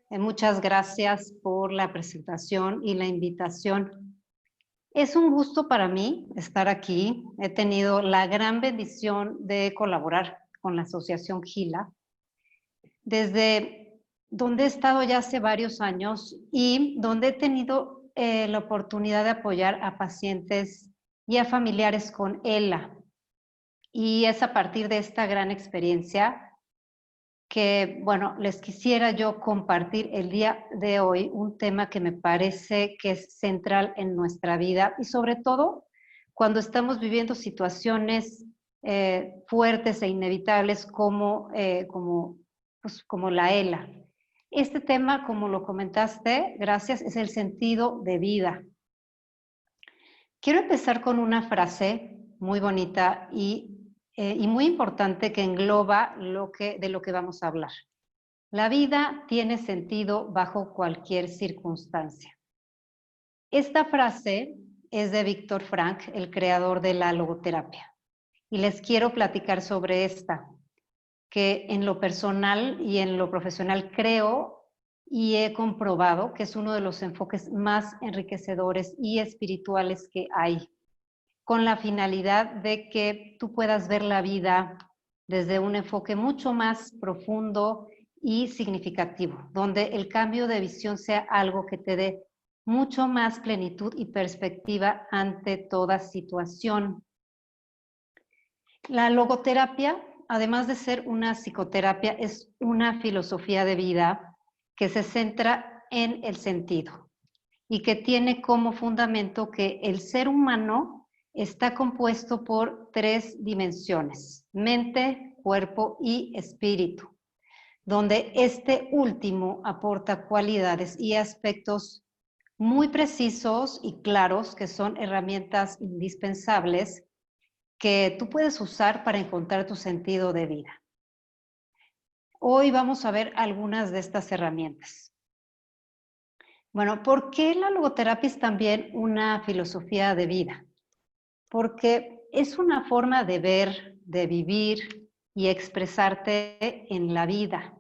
Muchas gracias por la presentación y la invitación. Es un gusto para mí estar aquí. He tenido la gran bendición de colaborar con la Asociación GILA, desde donde he estado ya hace varios años y donde he tenido la oportunidad de apoyar a pacientes y a familiares con ELA. Y es a partir de esta gran experiencia que, bueno, les quisiera yo compartir el día de hoy un tema que me parece que es central en nuestra vida y sobre todo cuando estamos viviendo situaciones fuertes e inevitables como la ELA. Este tema, como lo comentaste, gracias, es el sentido de vida. Quiero empezar con una frase muy bonita y muy importante que engloba de lo que vamos a hablar. La vida tiene sentido bajo cualquier circunstancia. Esta frase es de Víctor Frank, el creador de la logoterapia. Y les quiero platicar sobre esta, que en lo personal y en lo profesional creo y he comprobado que es uno de los enfoques más enriquecedores y espirituales que hay, con la finalidad de que tú puedas ver la vida desde un enfoque mucho más profundo y significativo, donde el cambio de visión sea algo que te dé mucho más plenitud y perspectiva ante toda situación. La logoterapia, además de ser una psicoterapia, es una filosofía de vida que se centra en el sentido y que tiene como fundamento que el ser humano está compuesto por 3 dimensiones: mente, cuerpo y espíritu, donde este último aporta cualidades y aspectos muy precisos y claros que son herramientas indispensables que tú puedes usar para encontrar tu sentido de vida. Hoy vamos a ver algunas de estas herramientas. Bueno, ¿por qué la logoterapia es también una filosofía de vida? Porque es una forma de ver, de vivir y expresarte en la vida,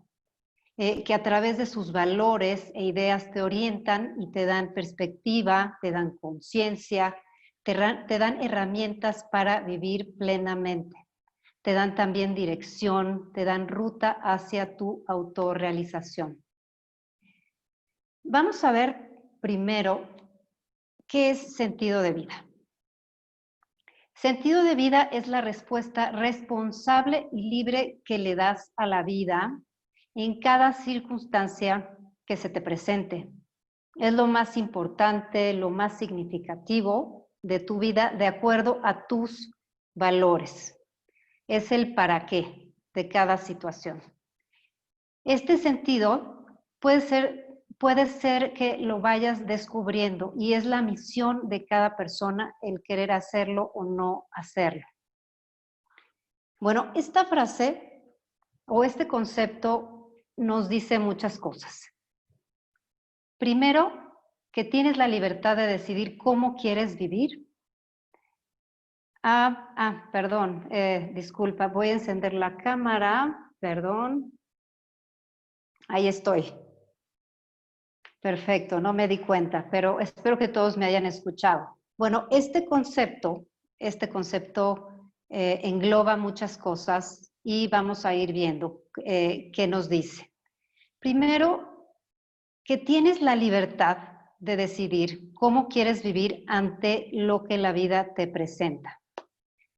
que a través de sus valores e ideas te orientan y te dan perspectiva, te dan conciencia, te dan herramientas para vivir plenamente. Te dan también dirección, te dan ruta hacia tu autorrealización. Vamos a ver primero qué es sentido de vida. Sentido de vida es la respuesta responsable y libre que le das a la vida en cada circunstancia que se te presente. Es lo más importante, lo más significativo de tu vida de acuerdo a tus valores. Es el para qué de cada situación. Este sentido puede ser que lo vayas descubriendo y es la misión de cada persona el querer hacerlo o no hacerlo. Bueno, esta frase o este concepto nos dice muchas cosas. Primero, que tienes la libertad de decidir cómo quieres vivir. Perdón, disculpa, voy a encender la cámara, perdón. Ahí estoy. Perfecto, no me di cuenta, pero espero que todos me hayan escuchado. Bueno, este concepto engloba muchas cosas y vamos a ir viendo qué nos dice. Primero, que tienes la libertad de decidir cómo quieres vivir ante lo que la vida te presenta.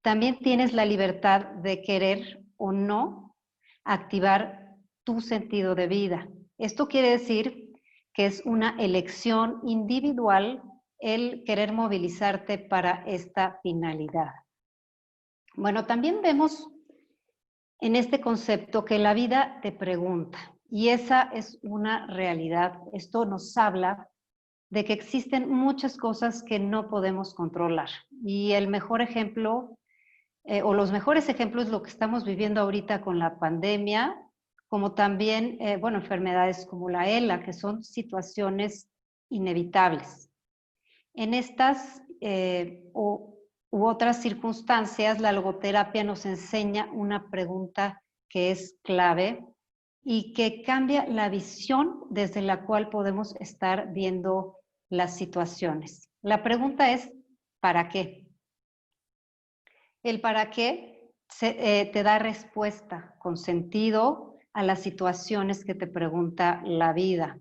También tienes la libertad de querer o no activar tu sentido de vida. Esto quiere decir que es una elección individual el querer movilizarte para esta finalidad. Bueno, también vemos en este concepto que la vida te pregunta, y esa es una realidad. Esto nos habla de que existen muchas cosas que no podemos controlar. Y el mejor ejemplo, o los mejores ejemplos, lo que estamos viviendo ahorita con la pandemia, como también, enfermedades como la ELA, que son situaciones inevitables. En estas u otras circunstancias, la logoterapia nos enseña una pregunta que es clave y que cambia la visión desde la cual podemos estar viendo las situaciones. La pregunta es, ¿para qué? El para qué te da respuesta con sentido a las situaciones que te pregunta la vida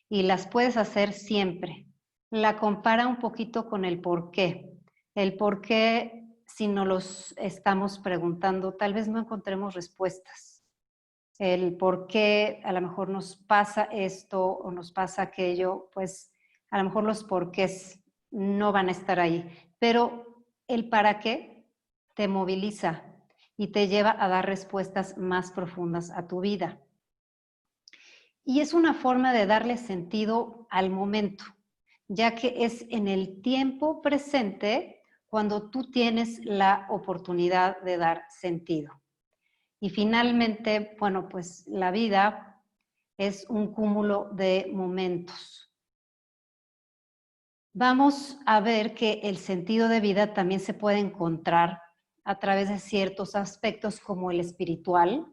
y las puedes hacer siempre. La compara un poquito con el por qué. El por qué, si nos los estamos preguntando, tal vez no encontremos respuestas. El por qué a lo mejor nos pasa esto o nos pasa aquello, pues a lo mejor los porqués no van a estar ahí. Pero el para qué te moviliza y te lleva a dar respuestas más profundas a tu vida. Y es una forma de darle sentido al momento, ya que es en el tiempo presente cuando tú tienes la oportunidad de dar sentido. Y finalmente, bueno, pues la vida es un cúmulo de momentos. Vamos a ver que el sentido de vida también se puede encontrar a través de ciertos aspectos como el espiritual,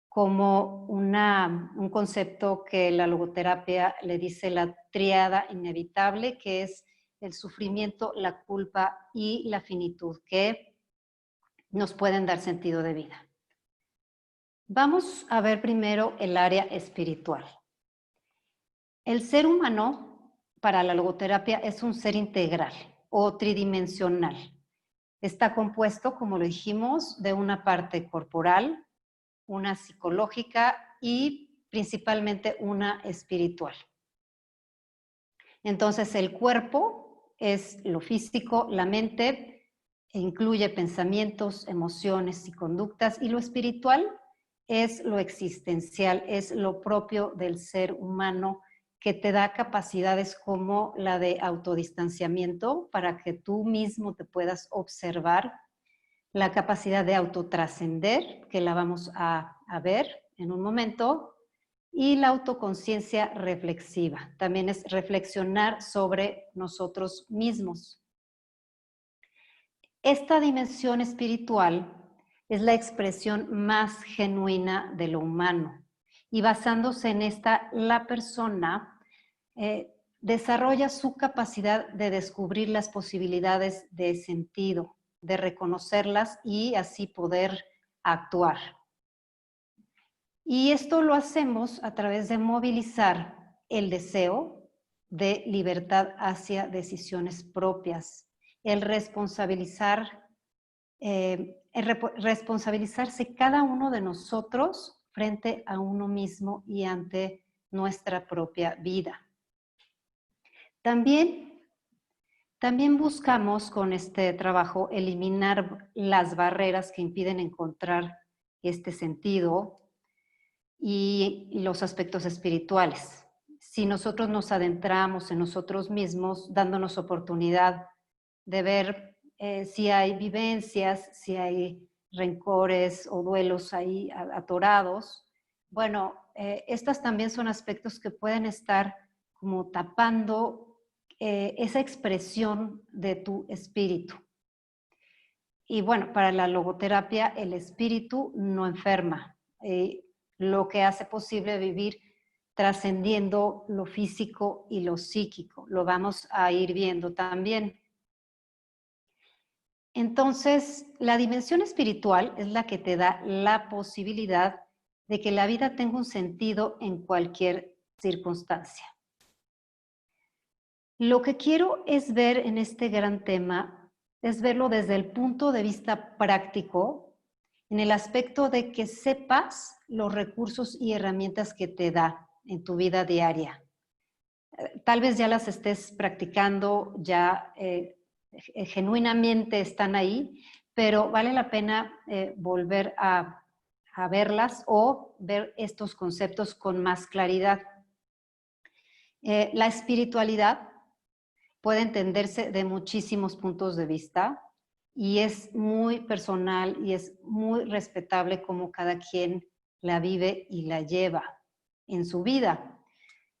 como un concepto que la logoterapia le dice la tríada inevitable, que es el sufrimiento, la culpa y la finitud, que nos pueden dar sentido de vida. Vamos a ver primero el área espiritual. El ser humano, para la logoterapia, es un ser integral o tridimensional. Está compuesto, como lo dijimos, de una parte corporal, una psicológica y principalmente una espiritual. Entonces, el cuerpo es lo físico, la mente incluye pensamientos, emociones y conductas, y lo espiritual es lo existencial, es lo propio del ser humano que te da capacidades como la de autodistanciamiento para que tú mismo te puedas observar, la capacidad de autotrascender, que la vamos a ver en un momento, y la autoconciencia reflexiva. También es reflexionar sobre nosotros mismos. Esta dimensión espiritual es la expresión más genuina de lo humano y basándose en esta, la persona desarrolla su capacidad de descubrir las posibilidades de sentido, de reconocerlas y así poder actuar. Y esto lo hacemos a través de movilizar el deseo de libertad hacia decisiones propias, el responsabilizarse cada uno de nosotros frente a uno mismo y ante nuestra propia vida. También buscamos con este trabajo eliminar las barreras que impiden encontrar este sentido y los aspectos espirituales. Si nosotros nos adentramos en nosotros mismos, dándonos oportunidad de ver si hay vivencias, si hay rencores o duelos ahí atorados, bueno, estas también son aspectos que pueden estar como tapando esa expresión de tu espíritu. Y bueno, para la logoterapia el espíritu no enferma, lo que hace posible vivir trascendiendo lo físico y lo psíquico. Lo vamos a ir viendo también. Entonces, la dimensión espiritual es la que te da la posibilidad de que la vida tenga un sentido en cualquier circunstancia. Lo que quiero es ver en este gran tema, es verlo desde el punto de vista práctico, en el aspecto de que sepas los recursos y herramientas que te da en tu vida diaria. Tal vez ya las estés practicando, ya genuinamente están ahí, pero vale la pena volver a verlas o ver estos conceptos con más claridad. La espiritualidad puede entenderse de muchísimos puntos de vista y es muy personal y es muy respetable cómo cada quien la vive y la lleva en su vida.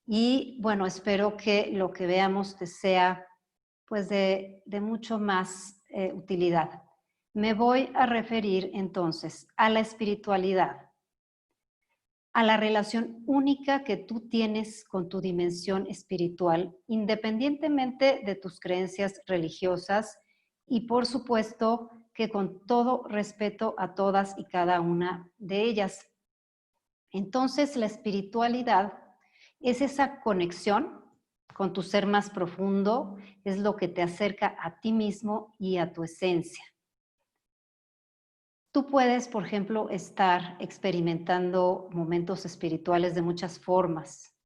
Y bueno, espero que lo que veamos te sea pues de mucho más utilidad. Me voy a referir entonces a la espiritualidad. a la relación única que tú tienes con tu dimensión espiritual, independientemente de tus creencias religiosas y por supuesto que con todo respeto a todas y cada una de ellas. Entonces, la espiritualidad es esa conexión con tu ser más profundo, es lo que te acerca a ti mismo y a tu esencia. Tú puedes, por ejemplo, estar experimentando momentos espirituales de muchas formas,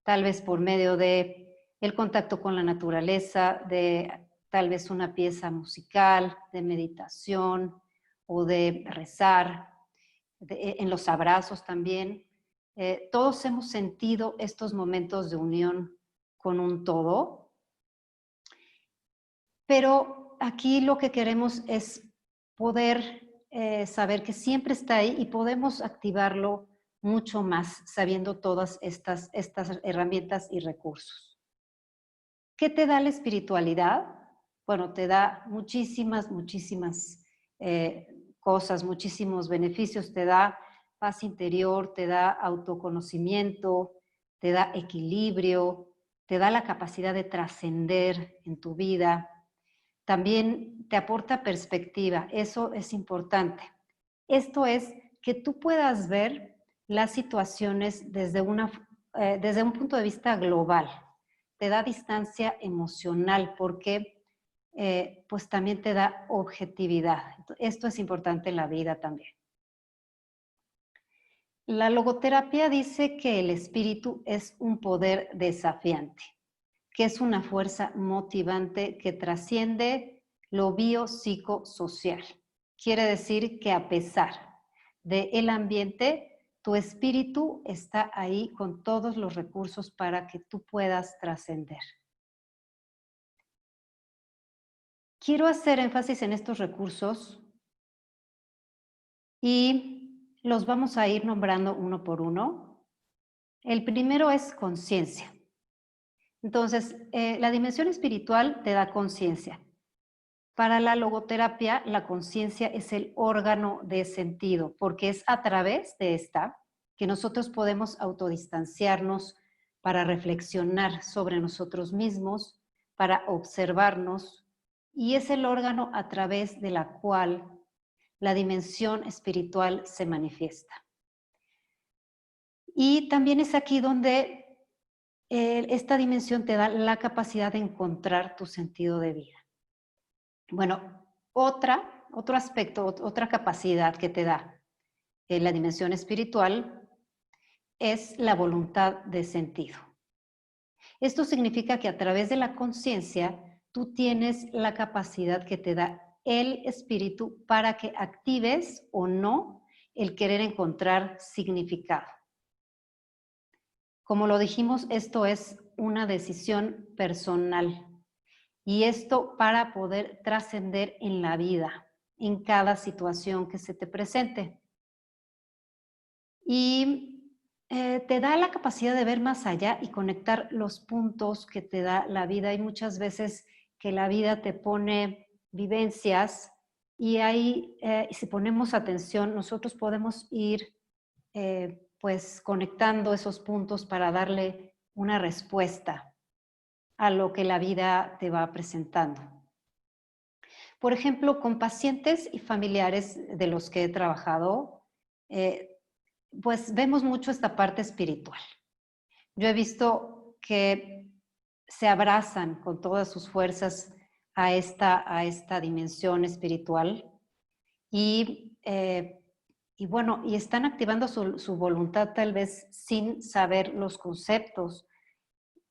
tal vez por medio de el contacto con la naturaleza, de tal vez una pieza musical, de meditación o de rezar, en los abrazos también. Todos hemos sentido estos momentos de unión con un todo, pero aquí lo que queremos es poder saber que siempre está ahí y podemos activarlo mucho más sabiendo todas estas herramientas y recursos. ¿Qué te da la espiritualidad? Bueno, te da muchísimas cosas, muchísimos beneficios. Te da paz interior, te da autoconocimiento, te da equilibrio, te da la capacidad de trascender en tu vida. También te aporta perspectiva, eso es importante. Esto es que tú puedas ver las situaciones desde un punto de vista global. Te da distancia emocional porque pues también te da objetividad. Esto es importante en la vida también. La logoterapia dice que el espíritu es un poder desafiante, que es una fuerza motivante que trasciende lo biopsicosocial. Quiere decir que a pesar del ambiente, tu espíritu está ahí con todos los recursos para que tú puedas trascender. Quiero hacer énfasis en estos recursos y los vamos a ir nombrando uno por uno. El primero es conciencia. Entonces, la dimensión espiritual te da conciencia. Para la logoterapia, la conciencia es el órgano de sentido, porque es a través de esta que nosotros podemos autodistanciarnos para reflexionar sobre nosotros mismos, para observarnos, y es el órgano a través de la cual la dimensión espiritual se manifiesta. Y también es aquí donde esta dimensión te da la capacidad de encontrar tu sentido de vida. Bueno, otro aspecto, otra capacidad que te da la dimensión espiritual es la voluntad de sentido. Esto significa que a través de la conciencia tú tienes la capacidad que te da el espíritu para que actives o no el querer encontrar significado. Como lo dijimos, esto es una decisión personal. Y esto para poder trascender en la vida, en cada situación que se te presente. Y te da la capacidad de ver más allá y conectar los puntos que te da la vida. Hay muchas veces que la vida te pone vivencias y ahí, si ponemos atención, nosotros podemos ir pues conectando esos puntos para darle una respuesta a lo que la vida te va presentando. Por ejemplo, con pacientes y familiares de los que he trabajado, pues vemos mucho esta parte espiritual. Yo he visto que se abrazan con todas sus fuerzas a esta dimensión espiritual y bueno, y están activando su voluntad tal vez sin saber los conceptos,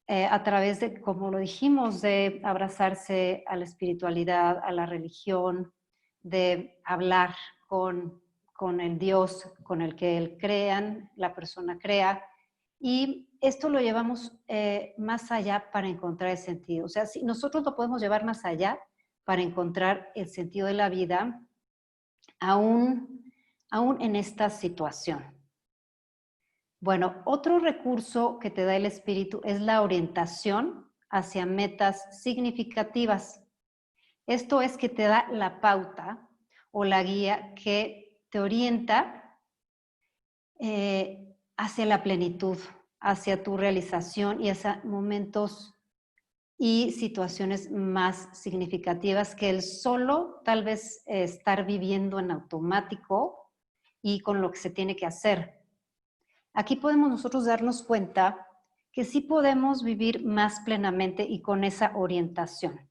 a través de, como lo dijimos, de abrazarse a la espiritualidad, a la religión, de hablar con el Dios con el que él crean, la persona crea. Y esto lo llevamos más allá para encontrar el sentido. O sea, si nosotros lo podemos llevar más allá para encontrar el sentido de la vida, aún en esta situación. Bueno, otro recurso que te da el espíritu es la orientación hacia metas significativas. Esto es que te da la pauta o la guía que te orienta hacia la plenitud, hacia tu realización y hacia momentos y situaciones más significativas que el solo tal vez estar viviendo en automático y con lo que se tiene que hacer. Aquí podemos nosotros darnos cuenta que sí podemos vivir más plenamente y con esa orientación.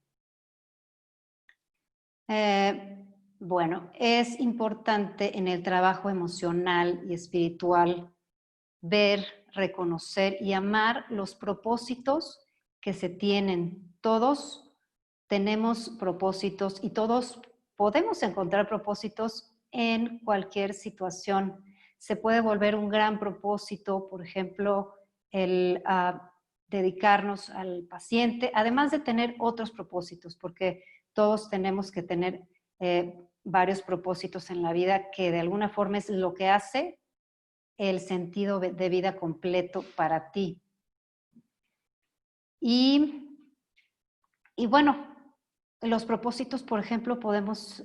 Bueno, es importante en el trabajo emocional y espiritual ver, reconocer y amar los propósitos que se tienen. Todos tenemos propósitos y todos podemos encontrar propósitos en cualquier situación. Se puede volver un gran propósito, por ejemplo, el dedicarnos al paciente, además de tener otros propósitos, porque todos tenemos que tener varios propósitos en la vida que de alguna forma es lo que hace el sentido de vida completo para ti. Y bueno, los propósitos, por ejemplo, podemos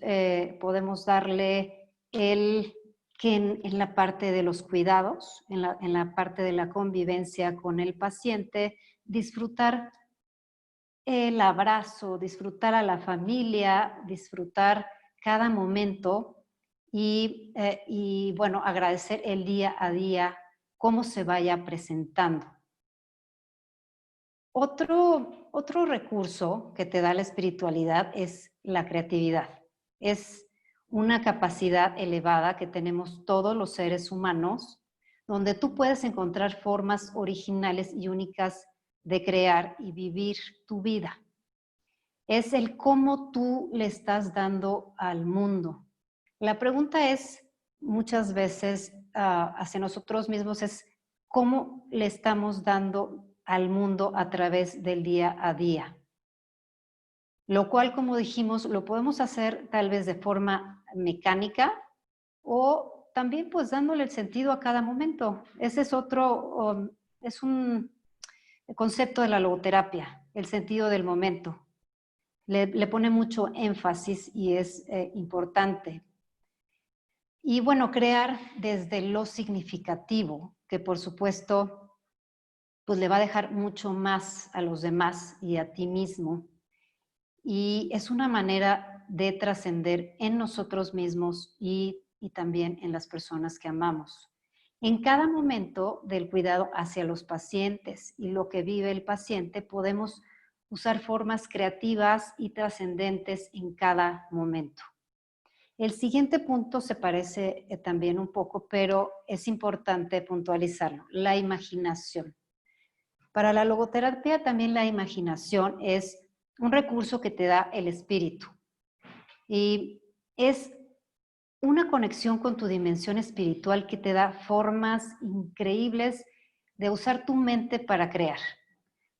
darle el que en la parte de los cuidados, en la parte de la convivencia con el paciente, disfrutar el abrazo, disfrutar a la familia, disfrutar cada momento y bueno, agradecer el día a día, cómo se vaya presentando. Otro recurso que te da la espiritualidad es la creatividad. Es una capacidad elevada que tenemos todos los seres humanos, donde tú puedes encontrar formas originales y únicas de crear y vivir tu vida. Es el cómo tú le estás dando al mundo. La pregunta es, muchas veces hacia nosotros mismos, es cómo le estamos dando al mundo a través del día a día. Lo cual, como dijimos, lo podemos hacer tal vez de forma mecánica o también pues dándole el sentido a cada momento. Ese es es un concepto de la logoterapia, el sentido del momento. Le pone mucho énfasis y es importante. Y bueno, crear desde lo significativo, que por supuesto pues le va a dejar mucho más a los demás y a ti mismo. Y es una manera de trascender en nosotros mismos y también en las personas que amamos. En cada momento del cuidado hacia los pacientes y lo que vive el paciente, podemos usar formas creativas y trascendentes en cada momento. El siguiente punto se parece también un poco, pero es importante puntualizarlo, la imaginación. Para la logoterapia también la imaginación es un recurso que te da el espíritu y es una conexión con tu dimensión espiritual que te da formas increíbles de usar tu mente para crear.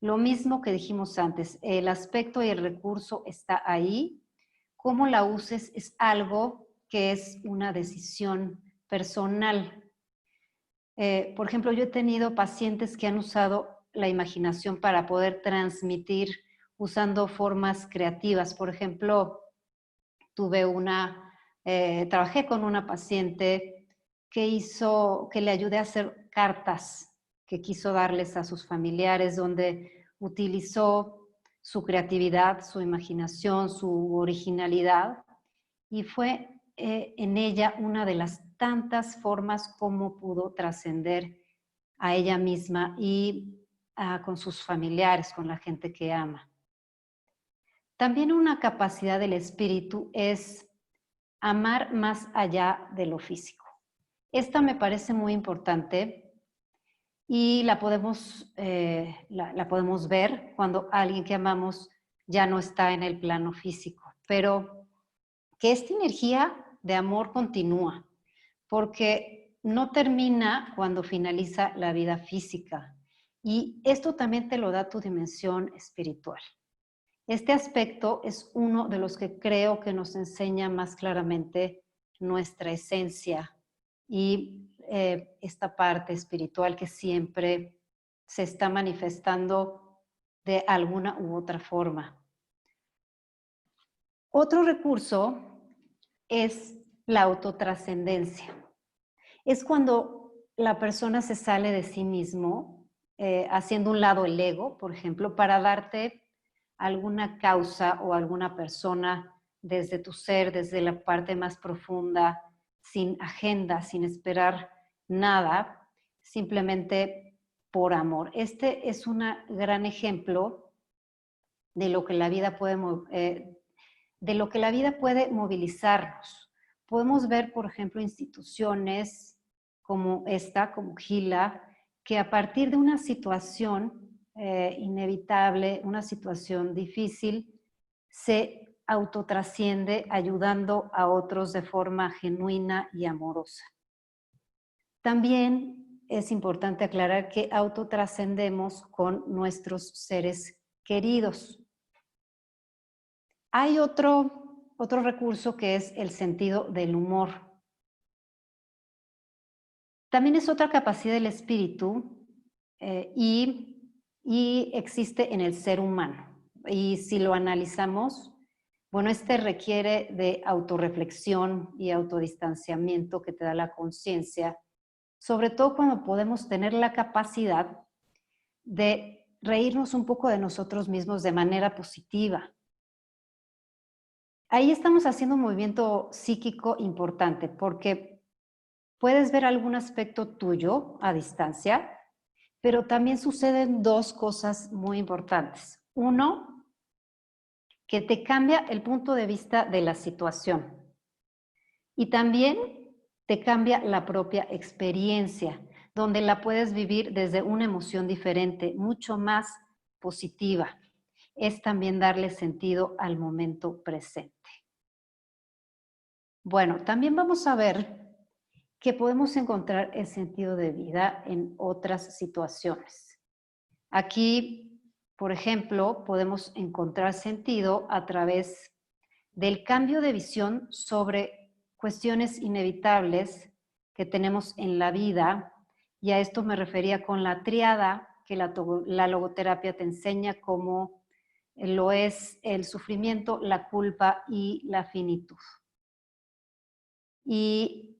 Lo mismo que dijimos antes, el aspecto y el recurso está ahí. Cómo la uses es algo que es una decisión personal. Por ejemplo, yo he tenido pacientes que han usado la imaginación para poder transmitir usando formas creativas. Por ejemplo, trabajé con una paciente que le ayudé a hacer cartas que quiso darles a sus familiares, donde utilizó su creatividad, su imaginación, su originalidad, y fue en ella una de las tantas formas como pudo trascender a ella misma y con sus familiares, con la gente que ama. También una capacidad del espíritu es amar más allá de lo físico. Esta me parece muy importante y la podemos ver cuando alguien que amamos ya no está en el plano físico, pero que esta energía de amor continúa, porque no termina cuando finaliza la vida física. Y esto también te lo da tu dimensión espiritual. Este aspecto es uno de los que creo que nos enseña más claramente nuestra esencia y esta parte espiritual que siempre se está manifestando de alguna u otra forma. Otro recurso es la autotrascendencia. Es cuando la persona se sale de sí mismo, haciendo un lado el ego, por ejemplo, para darte alguna causa o alguna persona desde tu ser, desde la parte más profunda, sin agenda, sin esperar nada, simplemente por amor. Este es un gran ejemplo de lo que la vida puede, de lo que la vida puede movilizarnos. Podemos ver, por ejemplo, instituciones como esta, como Gila, que a partir de una situación inevitable, una situación difícil, se autotrasciende ayudando a otros de forma genuina y amorosa. También es importante aclarar que autotrascendemos con nuestros seres queridos. Hay otro recurso que es el sentido del humor. También es otra capacidad del espíritu y existe en el ser humano. Y si lo analizamos, bueno, este requiere de autorreflexión y autodistanciamiento que te da la conciencia, sobre todo cuando podemos tener la capacidad de reírnos un poco de nosotros mismos de manera positiva. Ahí estamos haciendo un movimiento psíquico importante porque puedes ver algún aspecto tuyo a distancia, pero también suceden dos cosas muy importantes. Uno, que te cambia el punto de vista de la situación y también te cambia la propia experiencia, donde la puedes vivir desde una emoción diferente, mucho más positiva. Es también darle sentido al momento presente. Bueno, también vamos a ver que podemos encontrar el sentido de vida en otras situaciones. Aquí, por ejemplo, podemos encontrar sentido a través del cambio de visión sobre cuestiones inevitables que tenemos en la vida, y a esto me refería con la tríada que la logoterapia te enseña, como lo es el sufrimiento, la culpa y la finitud. Y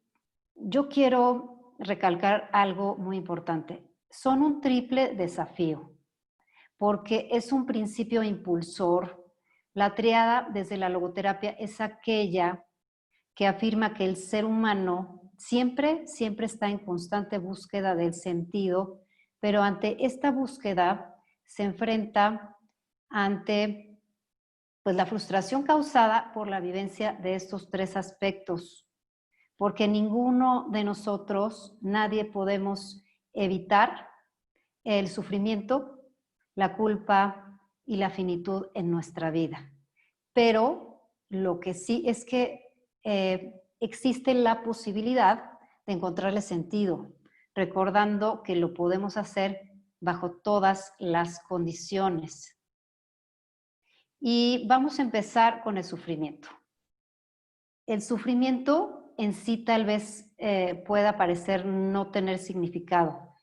yo quiero recalcar algo muy importante. Son un triple desafío, porque es un principio impulsor. La tríada desde la logoterapia es aquella que afirma que el ser humano siempre está en constante búsqueda del sentido, pero ante esta búsqueda se enfrenta ante pues, la frustración causada por la vivencia de estos tres aspectos, porque ninguno de nosotros, nadie podemos evitar el sufrimiento, la culpa y la finitud en nuestra vida. Pero lo que sí es que existe la posibilidad de encontrarle sentido, recordando que lo podemos hacer bajo todas las condiciones. Y vamos a empezar con el sufrimiento. El sufrimiento en sí tal vez pueda parecer no tener significado,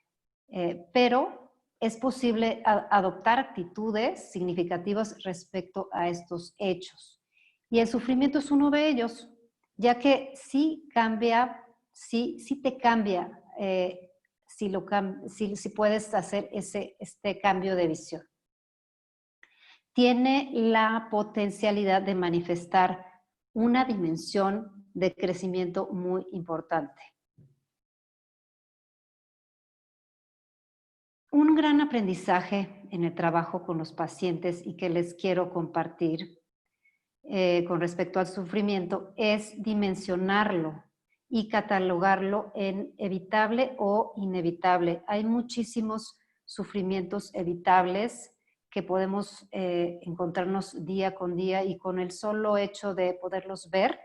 pero es posible adoptar actitudes significativas respecto a estos hechos. Y el sufrimiento es uno de ellos, ya que sí cambia, sí te cambia si puedes hacer este cambio de visión. Tiene la potencialidad de manifestar una dimensión de crecimiento muy importante. Un gran aprendizaje en el trabajo con los pacientes y que les quiero compartir con respecto al sufrimiento es dimensionarlo y catalogarlo en evitable o inevitable. Hay muchísimos sufrimientos evitables que podemos encontrarnos día con día, y con el solo hecho de poderlos ver,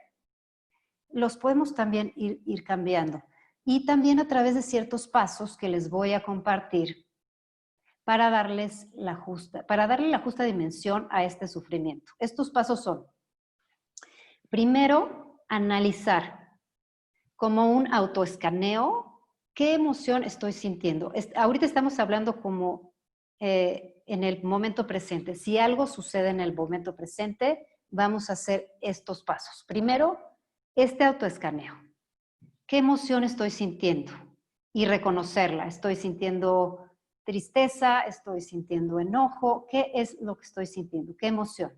los podemos también ir cambiando. Y también a través de ciertos pasos que les voy a compartir para darle la justa dimensión a este sufrimiento. Estos pasos son: primero, analizar como un autoescaneo qué emoción estoy sintiendo. Ahorita estamos hablando como en el momento presente. Si algo sucede en el momento presente, vamos a hacer estos pasos. Primero, este autoescaneo. ¿Qué emoción estoy sintiendo? y reconocerla. Estoy sintiendo tristeza, estoy sintiendo enojo. ¿Qué es lo que estoy sintiendo? ¿Qué emoción?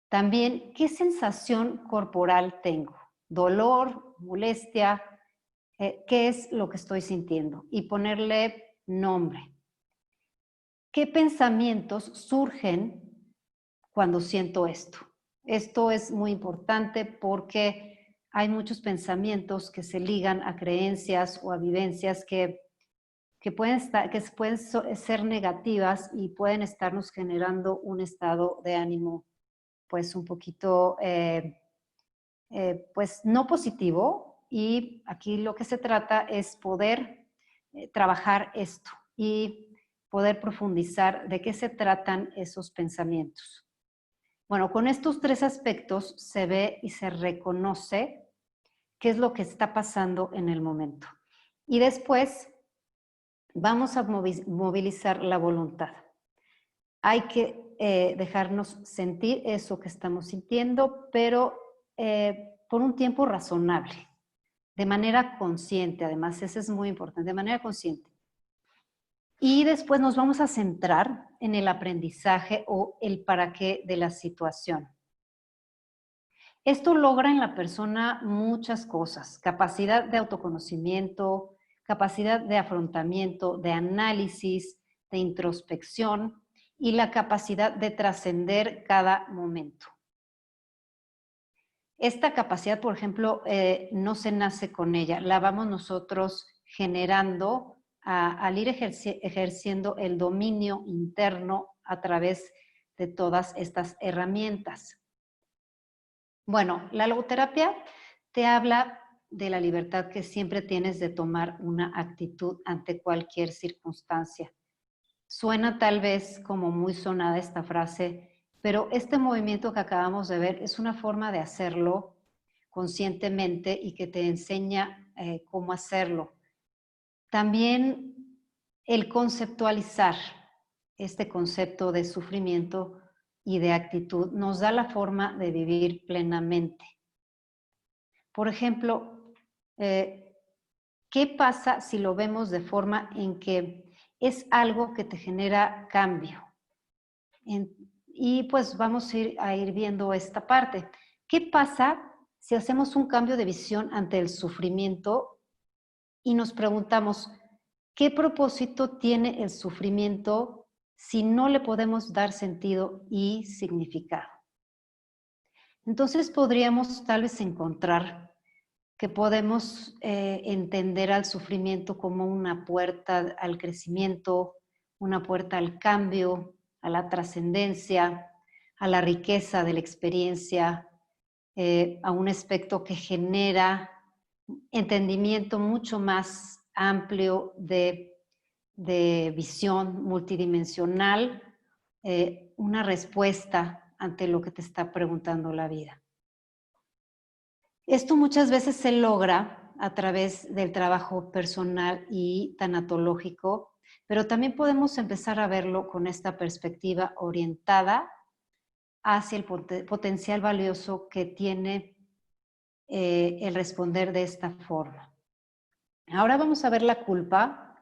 También, ¿qué sensación corporal tengo? ¿Dolor, molestia? ¿Qué es lo que estoy sintiendo? Y ponerle nombre. ¿Qué pensamientos surgen cuando siento esto? Esto es muy importante porque hay muchos pensamientos que se ligan a creencias o a vivencias que pueden ser negativas y pueden estarnos generando un estado de ánimo pues un poquito pues no positivo, y aquí lo que se trata es poder trabajar esto y poder profundizar de qué se tratan esos pensamientos. Bueno, con estos tres aspectos se ve y se reconoce qué es lo que está pasando en el momento. Y después vamos a movilizar la voluntad. Hay que dejarnos sentir eso que estamos sintiendo, pero por un tiempo razonable, de manera consciente, además, eso es muy importante, de manera consciente. Y después nos vamos a centrar en el aprendizaje o el para qué de la situación. Esto logra en la persona muchas cosas: capacidad de autoconocimiento, capacidad de afrontamiento, de análisis, de introspección y la capacidad de trascender cada momento. Esta capacidad, por ejemplo, no se nace con ella, la vamos nosotros generando al ir ejerciendo el dominio interno a través de todas estas herramientas. Bueno, la logoterapia te habla de la libertad que siempre tienes de tomar una actitud ante cualquier circunstancia. Suena tal vez como muy sonada esta frase, pero este movimiento que acabamos de ver es una forma de hacerlo conscientemente y que te enseña cómo hacerlo. También el conceptualizar este concepto de sufrimiento y de actitud nos da la forma de vivir plenamente. Por ejemplo, ¿qué pasa si lo vemos de forma en que es algo que te genera cambio? Y pues vamos a ir viendo esta parte. ¿Qué pasa si hacemos un cambio de visión ante el sufrimiento y nos preguntamos, ¿qué propósito tiene el sufrimiento si no le podemos dar sentido y significado? Entonces podríamos tal vez encontrar que podemos entender al sufrimiento como una puerta al crecimiento, una puerta al cambio, a la trascendencia, a la riqueza de la experiencia, a un aspecto que genera entendimiento mucho más amplio de visión multidimensional, una respuesta ante lo que te está preguntando la vida. Esto muchas veces se logra a través del trabajo personal y tanatológico, pero también podemos empezar a verlo con esta perspectiva orientada hacia el potencial valioso que tiene el responder de esta forma. Ahora vamos a ver la culpa.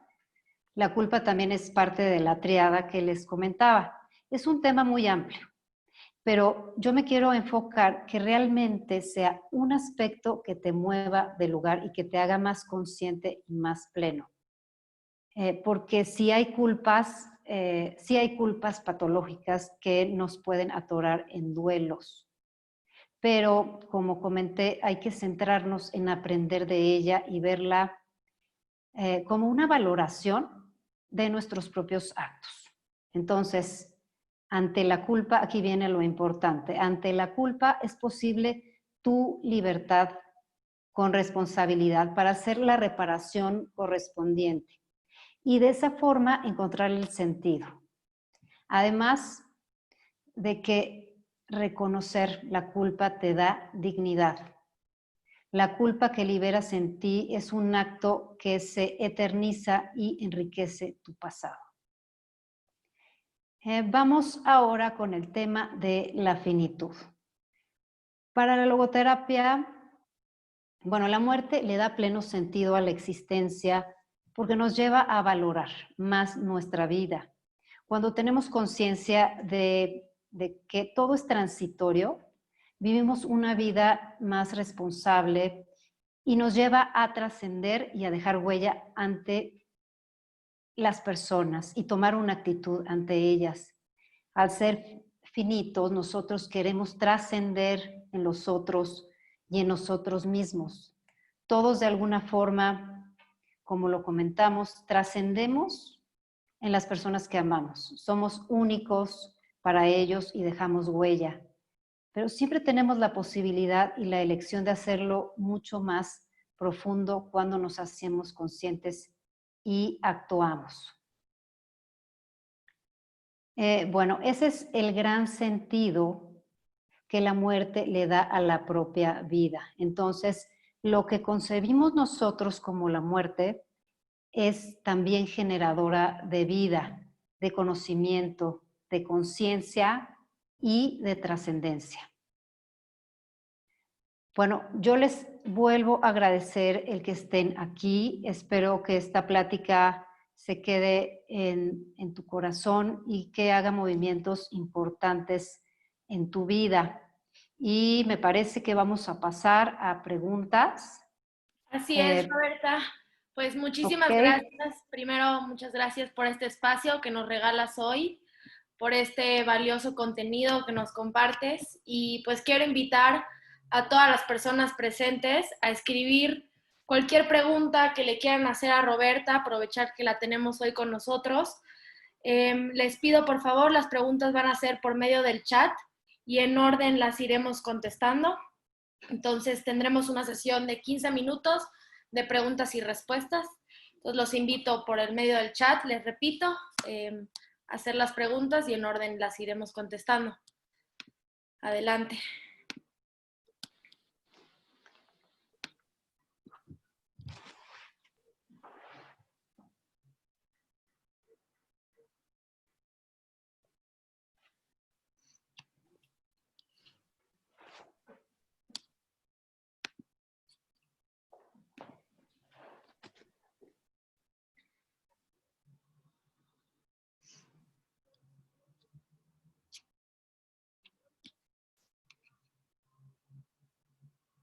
La culpa también es parte de la triada que les comentaba. Es un tema muy amplio, pero yo me quiero enfocar que realmente sea un aspecto que te mueva del lugar y que te haga más consciente y más pleno. Porque sí hay culpas patológicas que nos pueden atorar en duelos. Pero, como comenté, hay que centrarnos en aprender de ella y verla como una valoración de nuestros propios actos. Entonces, ante la culpa, aquí viene lo importante, ante la culpa es posible tu libertad con responsabilidad para hacer la reparación correspondiente y de esa forma encontrar el sentido. Además de que reconocer la culpa te da dignidad. La culpa que liberas en ti es un acto que se eterniza y enriquece tu pasado. Vamos ahora con el tema de la finitud. Para la logoterapia, bueno, la muerte le da pleno sentido a la existencia porque nos lleva a valorar más nuestra vida. Cuando tenemos conciencia de que todo es transitorio, vivimos una vida más responsable y nos lleva a trascender y a dejar huella ante las personas y tomar una actitud ante ellas. Al ser finitos, nosotros queremos trascender en los otros y en nosotros mismos. Todos de alguna forma, como lo comentamos, trascendemos en las personas que amamos. Somos únicos para ellos y dejamos huella. Pero siempre tenemos la posibilidad y la elección de hacerlo mucho más profundo cuando nos hacemos conscientes y actuamos. Bueno, ese es el gran sentido que la muerte le da a la propia vida. Entonces, lo que concebimos nosotros como la muerte es también generadora de vida, de conocimiento, de conciencia y de trascendencia. Bueno, yo les vuelvo a agradecer el que estén aquí. Espero que esta plática se quede en tu corazón y que haga movimientos importantes en tu vida. Y me parece que vamos a pasar a preguntas. Así es, Roberta. Pues muchísimas Ok. gracias. Primero, muchas gracias por este espacio que nos regalas hoy, por este valioso contenido que nos compartes. Y pues quiero invitar a todas las personas presentes a escribir cualquier pregunta que le quieran hacer a Roberta, aprovechar que la tenemos hoy con nosotros. Les pido por favor, las preguntas van a ser por medio del chat y en orden las iremos contestando. Entonces tendremos una sesión de 15 minutos de preguntas y respuestas. Entonces los invito por el medio del chat, les repito, a hacer las preguntas y en orden las iremos contestando. Adelante.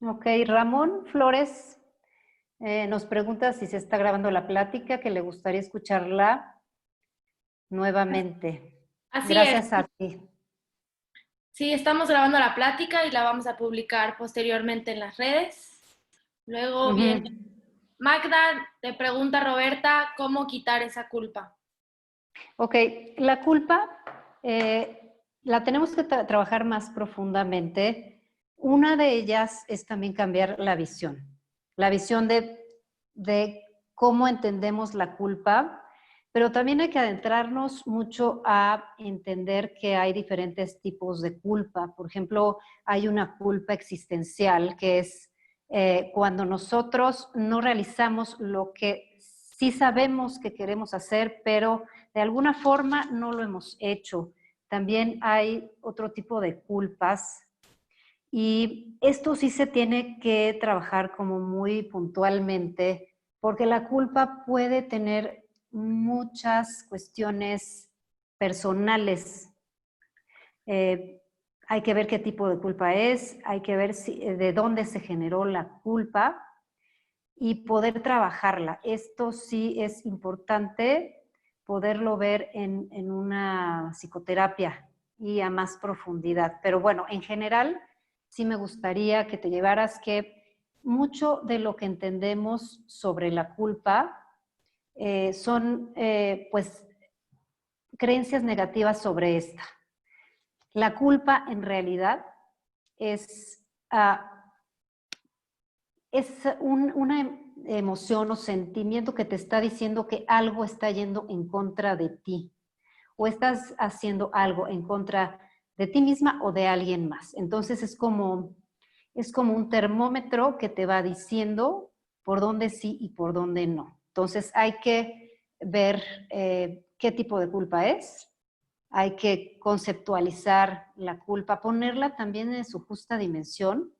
Ok, Ramón Flores nos pregunta si se está grabando la plática, que le gustaría escucharla nuevamente. Así es. Gracias a ti. Sí, estamos grabando la plática y la vamos a publicar posteriormente en las redes. Luego viene Magda, te pregunta Roberta, ¿cómo quitar esa culpa? Ok, la culpa la tenemos que trabajar más profundamente. Una de ellas es también cambiar la visión de cómo entendemos la culpa, pero también hay que adentrarnos mucho a entender que hay diferentes tipos de culpa. Por ejemplo, hay una culpa existencial que es cuando nosotros no realizamos lo que sí sabemos que queremos hacer, pero de alguna forma no lo hemos hecho. También hay otro tipo de culpas y esto sí se tiene que trabajar como muy puntualmente porque la culpa puede tener muchas cuestiones personales. Hay que ver qué tipo de culpa es, hay que ver de dónde se generó la culpa y poder trabajarla. Esto sí es importante poderlo ver en una psicoterapia y a más profundidad. Pero bueno, en general, sí me gustaría que te llevaras que mucho de lo que entendemos sobre la culpa son pues creencias negativas sobre esta. La culpa en realidad es, es una emoción o sentimiento que te está diciendo que algo está yendo en contra de ti o estás haciendo algo en contra de ti misma o de alguien más. Entonces es como un termómetro que te va diciendo por dónde sí y por dónde no. Entonces hay que ver qué tipo de culpa es, hay que conceptualizar la culpa, ponerla también en su justa dimensión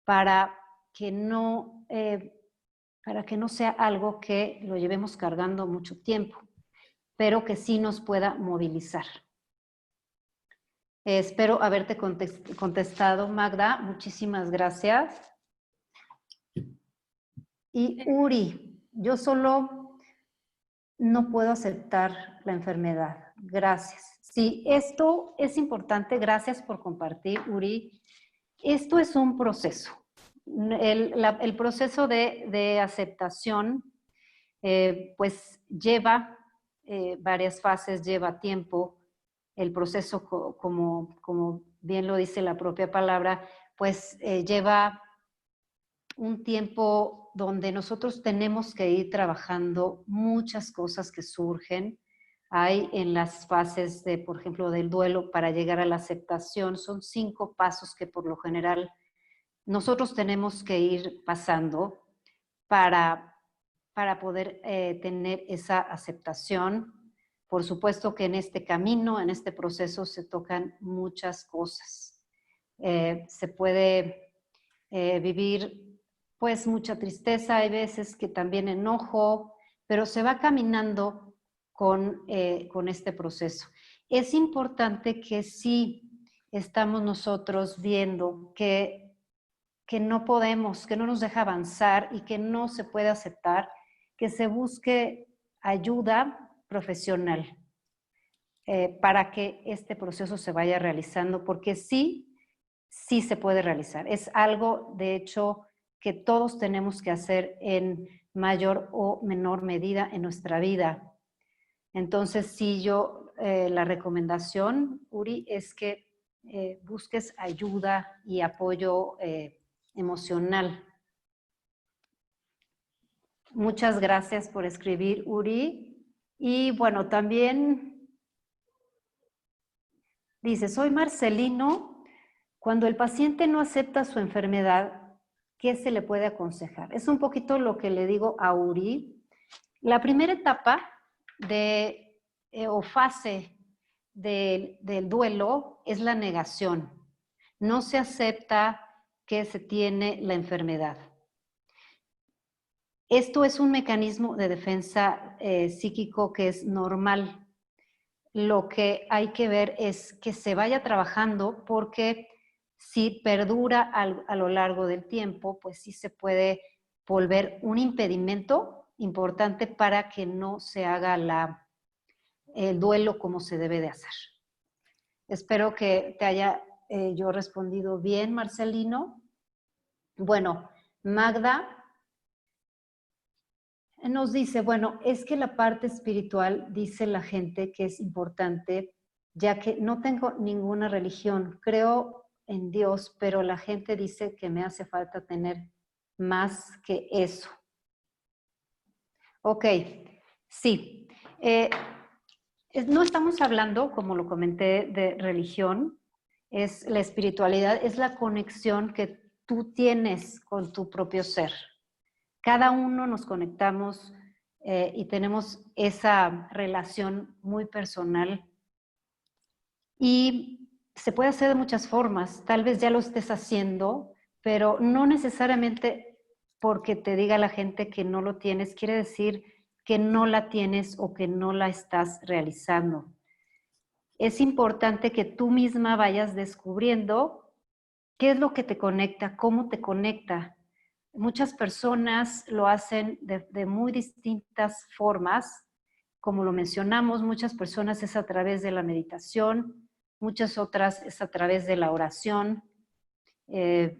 para que no para que no sea algo que lo llevemos cargando mucho tiempo, pero que sí nos pueda movilizar. Espero haberte contestado, Magda. Muchísimas gracias. Y Uri, yo solo no puedo aceptar la enfermedad. Gracias. Sí, esto es importante. Gracias por compartir, Uri. Esto es un proceso. El proceso de aceptación, pues lleva varias fases, lleva tiempo. El proceso, como bien lo dice la propia palabra, pues lleva un tiempo donde nosotros tenemos que ir trabajando muchas cosas que surgen. Hay en las fases de, por ejemplo, del duelo para llegar a la aceptación, son 5 pasos que por lo general nosotros tenemos que ir pasando para poder tener esa aceptación. Por supuesto que en este camino, en este proceso, se tocan muchas cosas. Se puede vivir pues mucha tristeza, hay veces que también enojo, pero se va caminando con este proceso. Es importante que sí estamos nosotros viendo que no podemos, que no nos deja avanzar y que no se puede aceptar, que se busque ayuda profesional para que este proceso se vaya realizando, porque sí se puede realizar. Es algo, de hecho, que todos tenemos que hacer en mayor o menor medida en nuestra vida. Entonces, sí, la recomendación, Uri, es que busques ayuda y apoyo emocional. Muchas gracias por escribir, Uri. Y bueno, también dice, soy Marcelino. Cuando el paciente no acepta su enfermedad, ¿qué se le puede aconsejar? Es un poquito lo que le digo a Uri. La primera etapa o fase del duelo es la negación. No se acepta que se tiene la enfermedad. Esto es un mecanismo de defensa psíquico que es normal. Lo que hay que ver es que se vaya trabajando, porque si perdura a lo largo del tiempo, pues sí se puede volver un impedimento importante para que no se haga el duelo como se debe de hacer. Espero que te haya yo respondido bien, Marcelino. Bueno, Magda nos dice, bueno, es que la parte espiritual, dice la gente, que es importante, ya que no tengo ninguna religión, creo en Dios, pero la gente dice que me hace falta tener más que eso. Ok, sí. No estamos hablando, como lo comenté, de religión, es la espiritualidad, es la conexión que tú tienes con tu propio ser. Cada uno nos conectamos y tenemos esa relación muy personal, y se puede hacer de muchas formas. Tal vez ya lo estés haciendo, pero no necesariamente porque te diga la gente que no lo tienes, quiere decir que no la tienes o que no la estás realizando. Es importante que tú misma vayas descubriendo qué es lo que te conecta, cómo te conecta. Muchas personas lo hacen de muy distintas formas. Como lo mencionamos, muchas personas es a través de la meditación, muchas otras es a través de la oración, de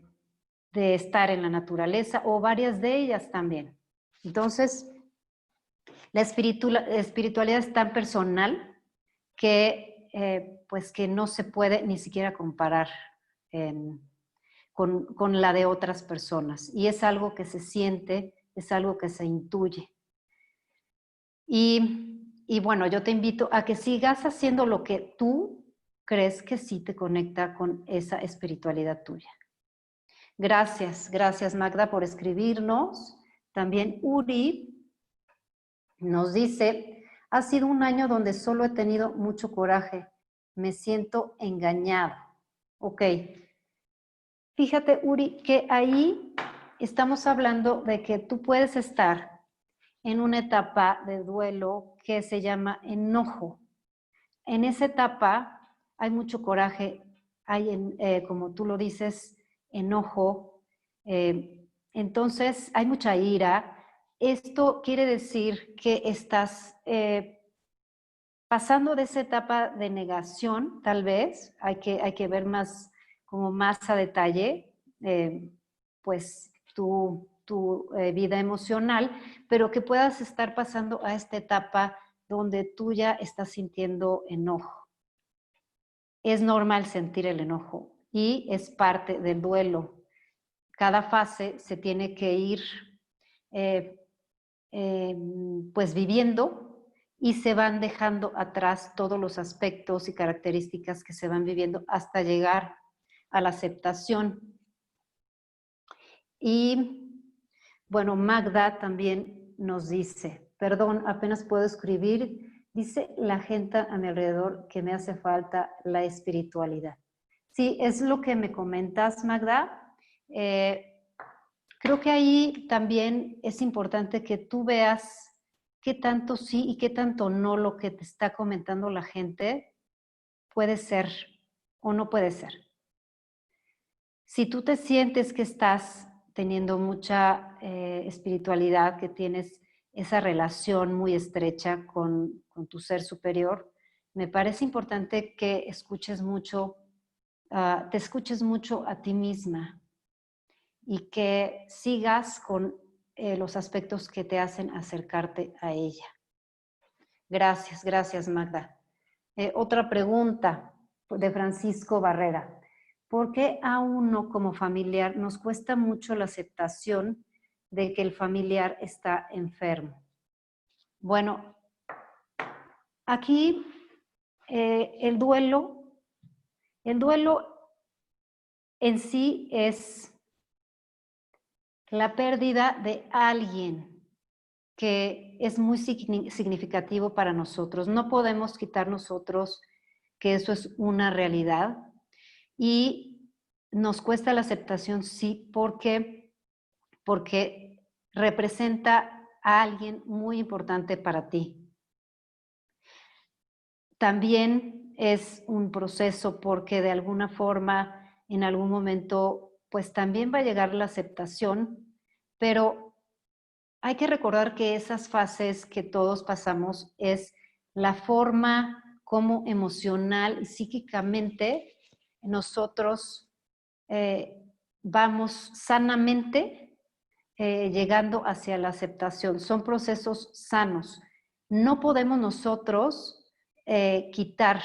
estar en la naturaleza, o varias de ellas también. Entonces, la espiritualidad es tan personal que, pues que no se puede ni siquiera comparar con la de otras personas. Y es algo que se siente, es algo que se intuye. Y bueno, yo te invito a que sigas haciendo lo que tú crees que sí te conecta con esa espiritualidad tuya. Gracias Magda por escribirnos. También Uri nos dice, ha sido un año donde solo he tenido mucho coraje. Me siento engañado. Ok. Fíjate, Uri, que ahí estamos hablando de que tú puedes estar en una etapa de duelo que se llama enojo. En esa etapa hay mucho coraje, hay, como tú lo dices, enojo, entonces hay mucha ira. Esto quiere decir que estás pasando de esa etapa de negación, tal vez, hay que ver más, como más a detalle, pues tu vida emocional, pero que puedas estar pasando a esta etapa donde tú ya estás sintiendo enojo. Es normal sentir el enojo y es parte del duelo. Cada fase se tiene que ir pues viviendo y se van dejando atrás todos los aspectos y características que se van viviendo hasta llegar a la aceptación. Y bueno, Magda también nos dice, perdón, apenas puedo escribir, dice la gente a mi alrededor que me hace falta la espiritualidad. Sí, es lo que me comentas, Magda. Creo que ahí también es importante que tú veas qué tanto sí y qué tanto no lo que te está comentando la gente puede ser o no puede ser. Si tú te sientes que estás teniendo mucha espiritualidad, que tienes esa relación muy estrecha con tu ser superior, me parece importante que escuches mucho, te escuches mucho a ti misma y que sigas con los aspectos que te hacen acercarte a ella. Gracias, gracias Magda. Otra pregunta de Francisco Barrera. ¿Por qué a uno como familiar nos cuesta mucho la aceptación de que el familiar está enfermo? Bueno, aquí el duelo en sí es la pérdida de alguien que es muy significativo para nosotros. No podemos quitar nosotros que eso es una realidad y nos cuesta la aceptación, sí, porque representa a alguien muy importante para ti. También es un proceso porque de alguna forma, en algún momento, pues también va a llegar la aceptación, pero hay que recordar que esas fases que todos pasamos es la forma como emocional y psíquicamente nosotros vamos sanamente llegando hacia la aceptación. Son procesos sanos. No podemos nosotros quitar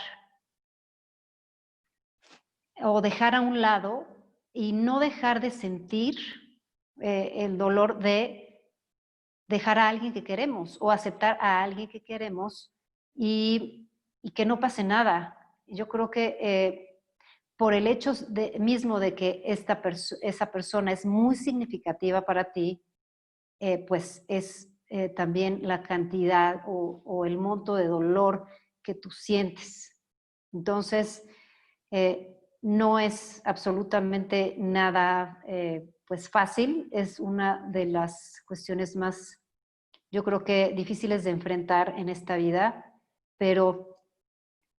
o dejar a un lado y no dejar de sentir el dolor de dejar a alguien que queremos o aceptar a alguien que queremos y que no pase nada. Yo creo que por el hecho mismo de que esa persona es muy significativa para ti, pues es también la cantidad o el monto de dolor que tú sientes. Entonces, no es absolutamente nada pues fácil, es una de las cuestiones más, yo creo que difíciles de enfrentar en esta vida, pero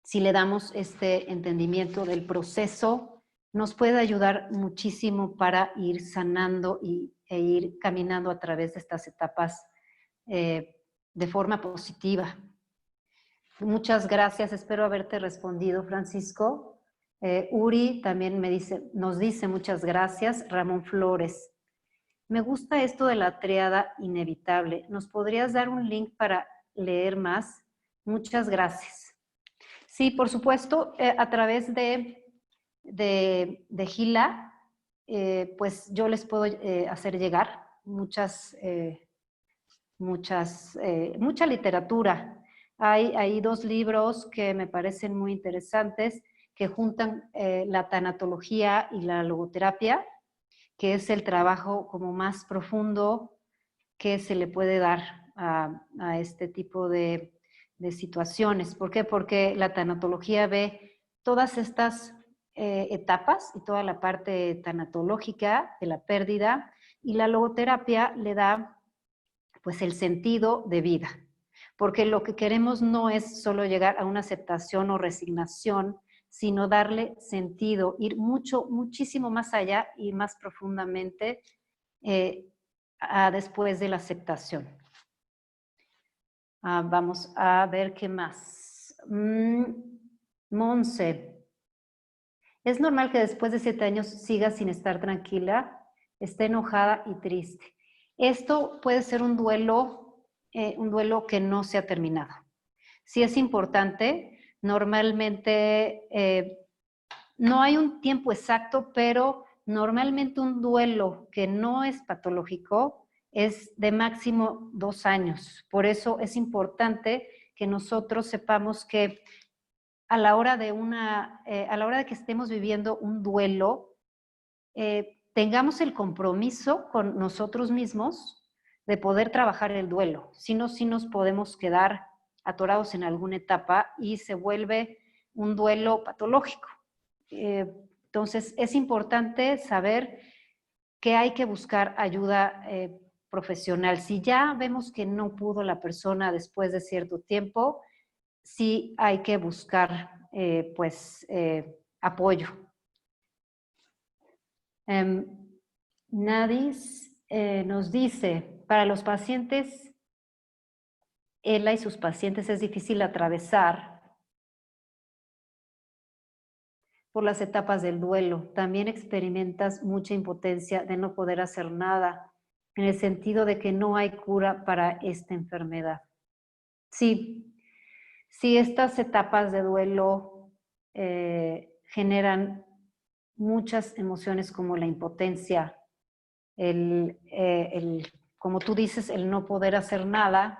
si le damos este entendimiento del proceso, nos puede ayudar muchísimo para ir sanando e ir caminando a través de estas etapas de forma positiva. Muchas gracias, espero haberte respondido, Francisco. Uri también nos dice muchas gracias. Ramón Flores. Me gusta esto de la triada inevitable. ¿Nos podrías dar un link para leer más? Muchas gracias. Sí, por supuesto, a través de Gila, pues yo les puedo hacer llegar mucha literatura. Hay dos libros que me parecen muy interesantes que juntan la tanatología y la logoterapia, que es el trabajo como más profundo que se le puede dar a este tipo de situaciones. ¿Por qué? Porque la tanatología ve todas estas etapas y toda la parte tanatológica de la pérdida y la logoterapia le da pues el sentido de vida, porque lo que queremos no es solo llegar a una aceptación o resignación, sino darle sentido, ir muchísimo más allá y más profundamente después de la aceptación. Vamos a ver qué más. Monse, ¿es normal que después de 7 años siga sin estar tranquila? Está enojada y triste. Esto puede ser un duelo que no se ha terminado. Sí es importante, normalmente no hay un tiempo exacto, pero normalmente un duelo que no es patológico es de máximo 2 años. Por eso es importante que nosotros sepamos que a la hora de que estemos viviendo un duelo, tengamos el compromiso con nosotros mismos de poder trabajar el duelo. Si no, sí nos podemos quedar atorados en alguna etapa y se vuelve un duelo patológico. Entonces, es importante saber que hay que buscar ayuda profesional. Si ya vemos que no pudo la persona después de cierto tiempo, sí hay que buscar apoyo. Nadis nos dice, para los pacientes, ella y sus pacientes es difícil atravesar por las etapas del duelo. También experimentas mucha impotencia de no poder hacer nada, en el sentido de que no hay cura para esta enfermedad. Sí, estas etapas de duelo generan muchas emociones como la impotencia, como tú dices, el no poder hacer nada,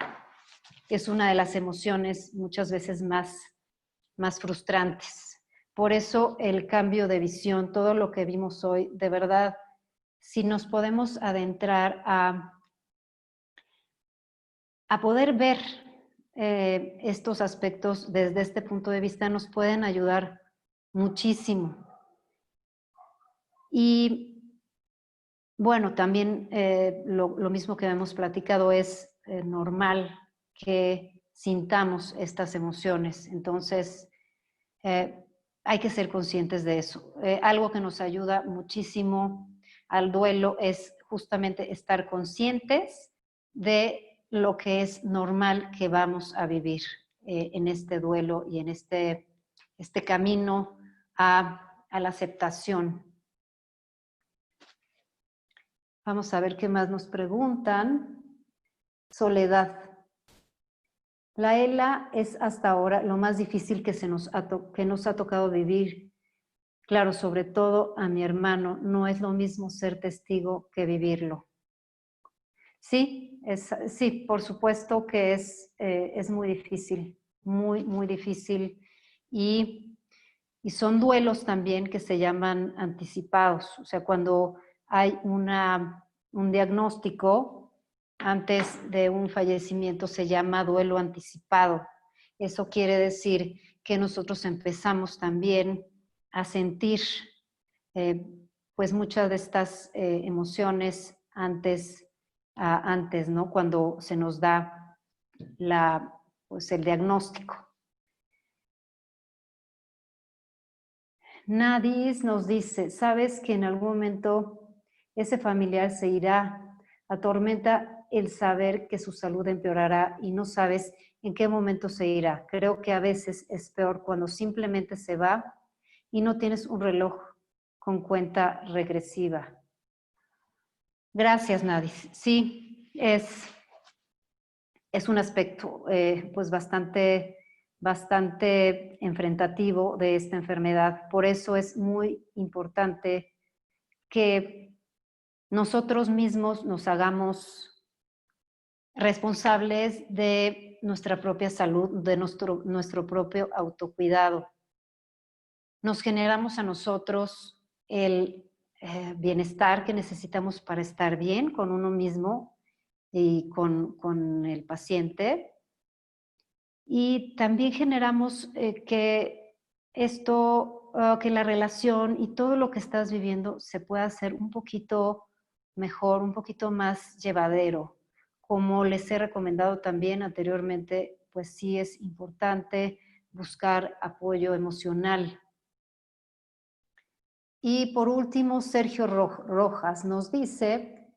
es una de las emociones muchas veces más frustrantes. Por eso el cambio de visión, todo lo que vimos hoy, de verdad, si nos podemos adentrar a poder ver estos aspectos desde este punto de vista, nos pueden ayudar muchísimo. Y bueno, también lo mismo que hemos platicado, es normal que sintamos estas emociones. Entonces, hay que ser conscientes de eso. Algo que nos ayuda muchísimo al duelo es justamente estar conscientes de lo que es normal que vamos a vivir en este duelo y en este camino a la aceptación. Vamos a ver qué más nos preguntan. Soledad. La ELA es hasta ahora lo más difícil que nos ha tocado vivir. Claro, sobre todo a mi hermano, no es lo mismo ser testigo que vivirlo. Sí, sí, por supuesto que es muy difícil, muy difícil. Y son duelos también que se llaman anticipados. O sea, cuando hay un diagnóstico antes de un fallecimiento se llama duelo anticipado. Eso quiere decir que nosotros empezamos también a sentir pues muchas de estas emociones antes, ¿no? Cuando se nos da el diagnóstico. Nadis nos dice, ¿sabes que en algún momento ese familiar se irá? Atormenta el saber que su salud empeorará y no sabes en qué momento se irá. Creo que a veces es peor cuando simplemente se va y no tienes un reloj con cuenta regresiva. Gracias, Nadis. Sí, es un aspecto pues bastante enfrentativo de esta enfermedad. Por eso es muy importante que nosotros mismos nos hagamos responsables de nuestra propia salud, de nuestro propio autocuidado. Nos generamos a nosotros el bienestar que necesitamos para estar bien con uno mismo y con el paciente. Y también generamos que que la relación y todo lo que estás viviendo se pueda hacer un poquito mejor, un poquito más llevadero. Como les he recomendado también anteriormente, pues sí es importante buscar apoyo emocional. Y por último, Sergio Rojas nos dice,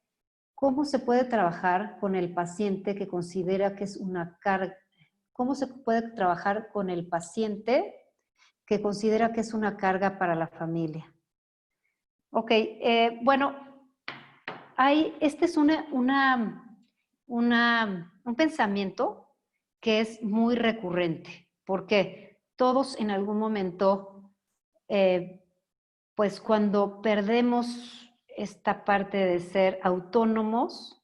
¿cómo se puede trabajar con el paciente que considera que es una carga? ¿Cómo se puede trabajar con el paciente que considera que es una carga para la familia? Ok, bueno, este es un pensamiento que es muy recurrente, porque todos en algún momento, pues cuando perdemos esta parte de ser autónomos,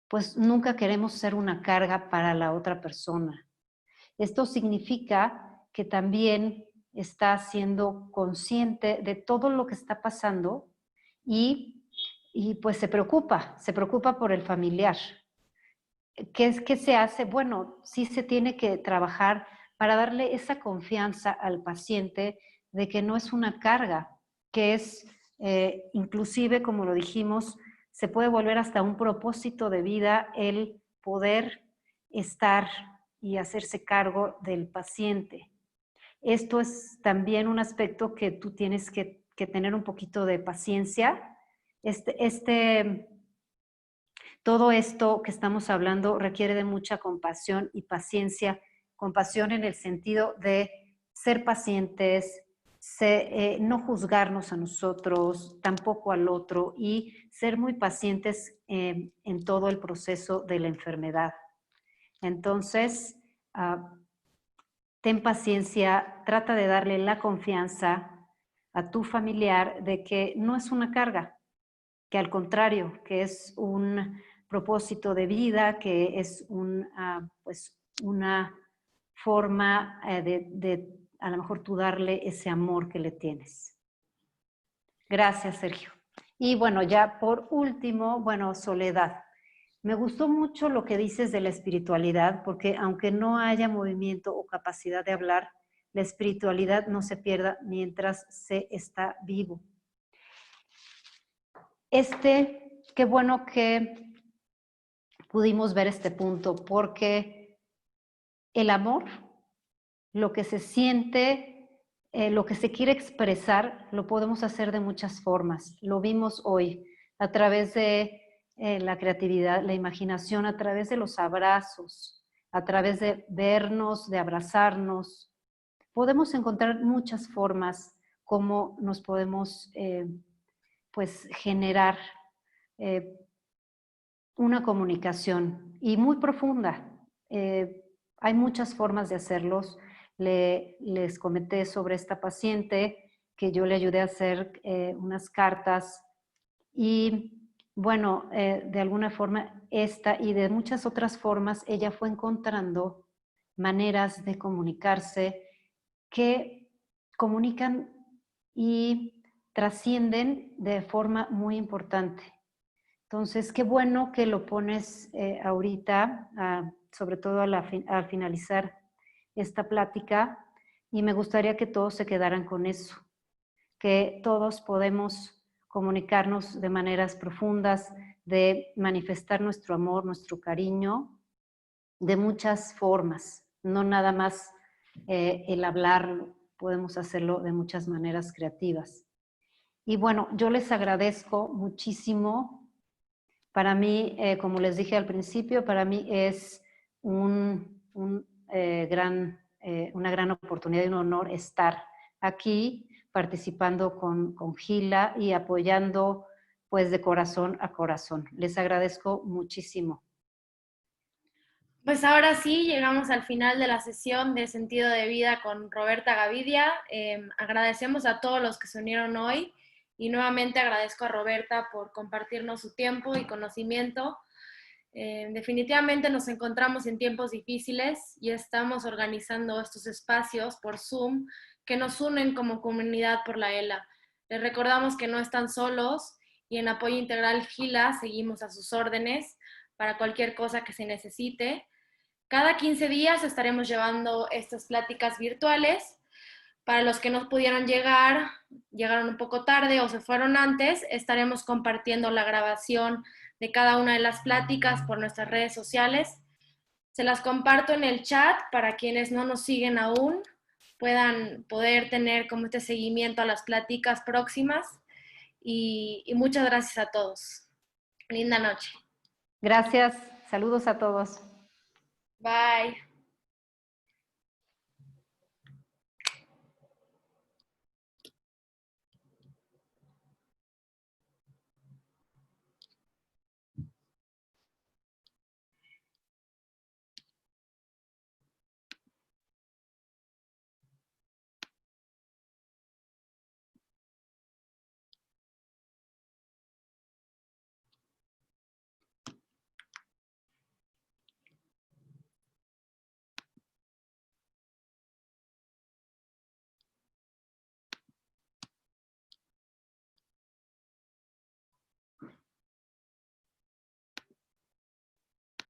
pues nunca queremos ser una carga para la otra persona. Esto significa que también está siendo consciente de todo lo que está pasando y pues se preocupa por el familiar. ¿Qué se hace? Bueno, sí se tiene que trabajar para darle esa confianza al paciente de que no es una carga, que es, inclusive, como lo dijimos, se puede volver hasta un propósito de vida el poder estar y hacerse cargo del paciente. Esto es también un aspecto que tú tienes que tener un poquito de paciencia. Todo esto que estamos hablando requiere de mucha compasión y paciencia. Compasión en el sentido de ser pacientes, no juzgarnos a nosotros, tampoco al otro, y ser muy pacientes en todo el proceso de la enfermedad. Entonces, ten paciencia, trata de darle la confianza a tu familiar de que no es una carga, que al contrario, que es un propósito de vida, que es pues una forma de a lo mejor tú darle ese amor que le tienes. Gracias, Sergio. Y bueno, ya por último, bueno, Soledad. Me gustó mucho lo que dices de la espiritualidad, porque aunque no haya movimiento o capacidad de hablar, la espiritualidad no se pierda mientras se está vivo. Qué bueno que pudimos ver este punto, porque el amor, lo que se siente, lo que se quiere expresar, lo podemos hacer de muchas formas. Lo vimos hoy a través de la creatividad, la imaginación, a través de los abrazos, a través de vernos, de abrazarnos. Podemos encontrar muchas formas como nos podemos pues generar una comunicación y muy profunda. Hay muchas formas de hacerlos. Les comenté sobre esta paciente que yo le ayudé a hacer unas cartas y bueno, de alguna forma esta y de muchas otras formas ella fue encontrando maneras de comunicarse que comunican y trascienden de forma muy importante. Entonces, qué bueno que lo pones ahorita, sobre todo al finalizar esta plática, y me gustaría que todos se quedaran con eso, que todos podemos comunicarnos de maneras profundas, de manifestar nuestro amor, nuestro cariño, de muchas formas, no nada más el hablarlo, podemos hacerlo de muchas maneras creativas. Y bueno, yo les agradezco muchísimo. Para mí, como les dije al principio, para mí es una gran oportunidad y un honor estar aquí participando con Gila y apoyando pues de corazón a corazón. Les agradezco muchísimo. Pues ahora sí, llegamos al final de la sesión de Sentido de Vida con Roberta Gavidia. Agradecemos a todos los que se unieron hoy y nuevamente agradezco a Roberta por compartirnos su tiempo y conocimiento. Definitivamente nos encontramos en tiempos difíciles y estamos organizando estos espacios por Zoom que nos unen como comunidad por la ELA. Les recordamos que no están solos y en Apoyo Integral Gila seguimos a sus órdenes para cualquier cosa que se necesite. Cada 15 días estaremos llevando estas pláticas virtuales Para los que no pudieron llegar, llegaron un poco tarde o se fueron antes, estaremos compartiendo la grabación de cada una de las pláticas por nuestras redes sociales. Se las comparto en el chat para quienes no nos siguen aún, puedan poder tener como este seguimiento a las pláticas próximas. Y muchas gracias a todos. Linda noche. Gracias. Saludos a todos. Bye.